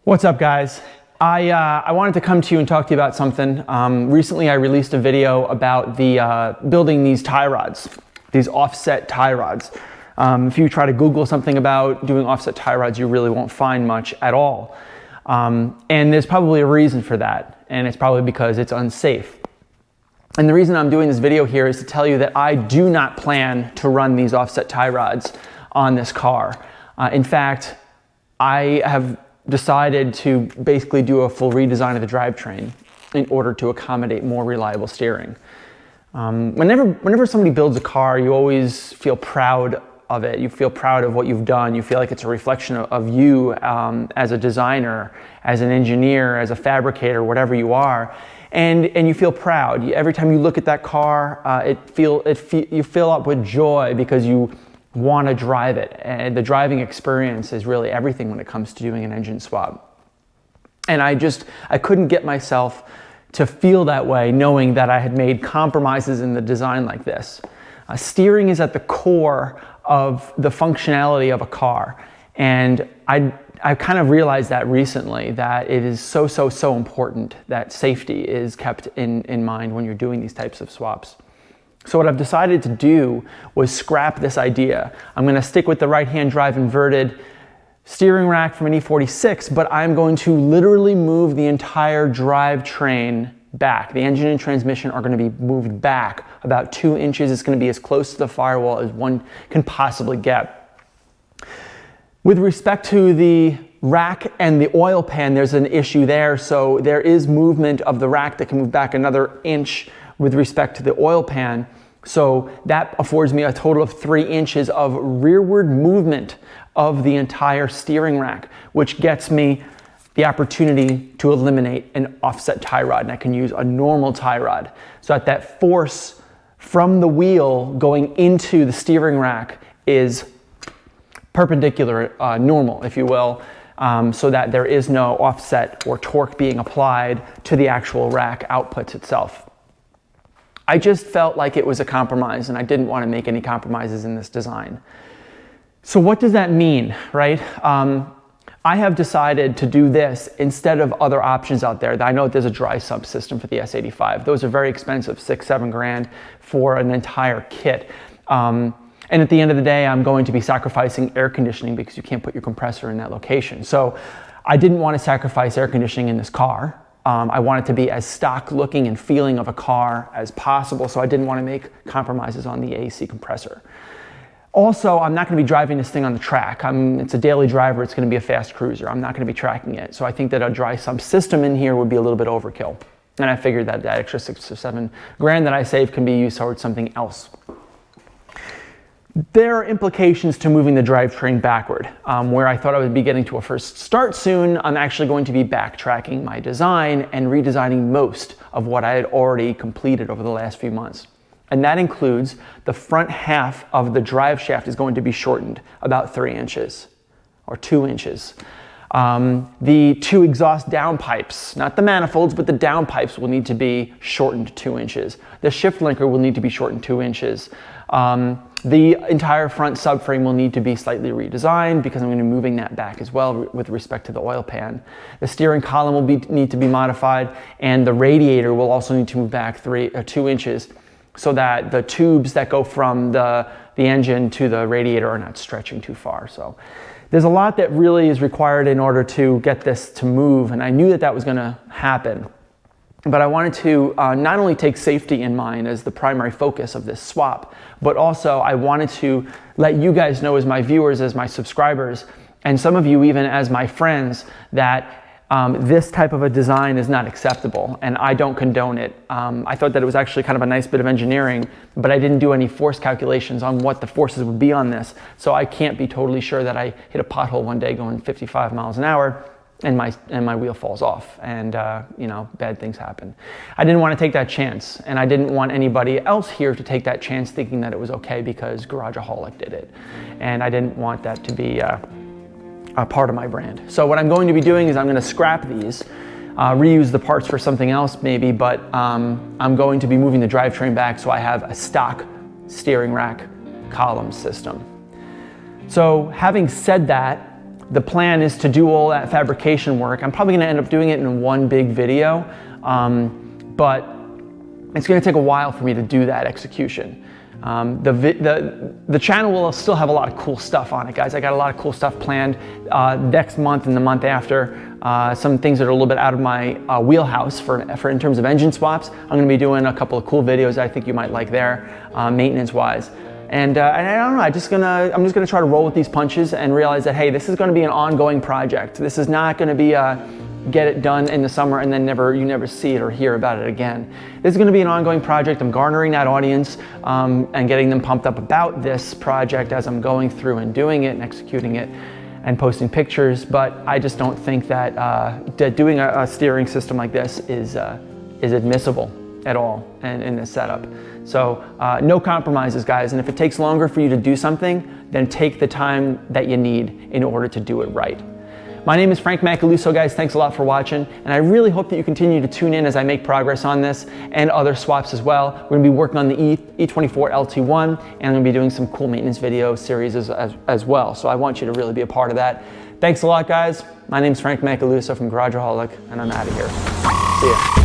What's up, guys? I wanted to come to you and talk to you about something. Recently I released a video about building these tie rods, these offset tie rods. If you try to Google something about doing offset tie rods, you really won't find much at all. And there's probably a reason for that, and it's probably because it's unsafe. And the reason I'm doing this video here is to tell you that I do not plan to run these offset tie rods on this car. In fact, I have decided to basically do a full redesign of the drivetrain in order to accommodate more reliable steering. Whenever somebody builds a car, you always feel proud of it. You feel proud of what you've done. You feel like it's a reflection of you as a designer, as an engineer, as a fabricator, whatever you are. And you feel proud. Every time you look at that car, you fill up with joy because you want to drive it. And the driving experience is really everything when it comes to doing an engine swap. And I couldn't get myself to feel that way, knowing that I had made compromises in the design like this. Steering is at the core of the functionality of a car. And I kind of realized that recently, that it is so important that safety is kept in mind when you're doing these types of swaps. So what I've decided to do was scrap this idea. I'm going to stick with the right-hand drive inverted steering rack from an E46, but I'm going to literally move the entire drivetrain back. The engine and transmission are going to be moved back about 2 inches. It's going to be as close to the firewall as one can possibly get. With respect to the rack and the oil pan, there's an issue there. So there is movement of the rack that can move back another inch with respect to the oil pan. So that affords me a total of 3 inches of rearward movement of the entire steering rack, which gets me the opportunity to eliminate an offset tie rod, and I can use a normal tie rod. So that force from the wheel going into the steering rack is perpendicular, normal, if you will, so that there is no offset or torque being applied to the actual rack outputs itself. I just felt like it was a compromise, and I didn't want to make any compromises in this design. So what does that mean, right? I have decided to do this instead of other options out there. I know there's a dry sump system for the S85. Those are very expensive, $6-7 grand for an entire kit. And at the end of the day, I'm going to be sacrificing air conditioning because you can't put your compressor in that location. So I didn't want to sacrifice air conditioning in this car. I want it to be as stock looking and feeling of a car as possible, so I didn't want to make compromises on the AC compressor. Also, I'm not going to be driving this thing on the track. It's a daily driver. It's going to be a fast cruiser. I'm not going to be tracking it. So I think that a dry sump system in here would be a little bit overkill. And I figured that that extra $6 or $7 grand that I save can be used towards something else. There are implications to moving the drivetrain backward. Where I thought I would be getting to a first start soon, I'm actually going to be backtracking my design and redesigning most of what I had already completed over the last few months. And that includes the front half of the drive shaft is going to be shortened about 3 inches or 2 inches. The 2 exhaust downpipes, not the manifolds, but the downpipes will need to be shortened 2 inches. The shift linker will need to be shortened 2 inches. The entire front subframe will need to be slightly redesigned because I'm going to be moving that back as well with respect to the oil pan. The steering column will need to be modified, and the radiator will also need to move back 2 inches so that the tubes that go from the engine to the radiator are not stretching too far. So there's a lot that really is required in order to get this to move, and I knew that that was going to happen. But I wanted to not only take safety in mind as the primary focus of this swap, but also I wanted to let you guys know, as my viewers, as my subscribers, and some of you even as my friends, that this type of a design is not acceptable, and I don't condone it. I thought that it was actually kind of a nice bit of engineering, but I didn't do any force calculations on what the forces would be on this, so I can't be totally sure that I hit a pothole one day going 55 miles an hour and my wheel falls off, and you know, bad things happen. I didn't want to take that chance, and I didn't want anybody else here to take that chance thinking that it was okay because Garageaholic did it, and I didn't want that to be a part of my brand. So what I'm going to be doing is I'm going to scrap these, reuse the parts for something else maybe, but I'm going to be moving the drivetrain back so I have a stock steering rack column system. So having said that, The plan is to do all that fabrication work. I'm probably gonna end up doing it in one big video, but it's gonna take a while for me to do that execution. The channel will still have a lot of cool stuff on it, guys. I got a lot of cool stuff planned next month and the month after. Some things that are a little bit out of my wheelhouse for in terms of engine swaps. I'm gonna be doing a couple of cool videos I think you might like there, maintenance-wise. And I don't know, I'm just gonna try to roll with these punches and realize that, hey, this is gonna be an ongoing project. This is not gonna be get it done in the summer and then you never see it or hear about it again. This is gonna be an ongoing project. I'm garnering that audience and getting them pumped up about this project as I'm going through and doing it and executing it and posting pictures, but I just don't think that, that doing a steering system like this is admissible at all in this setup. So no compromises, guys, and if it takes longer for you to do something, then take the time that you need in order to do it right. My name is Frank Macaluso, guys. Thanks a lot for watching, and I really hope that you continue to tune in as I make progress on this and other swaps as well. We're gonna be working on the E24 LT1, and I'm gonna be doing some cool maintenance video series as well, so I want you to really be a part of that. Thanks a lot, guys. My name is Frank Macaluso from Garageaholic, and I'm out of here. See ya.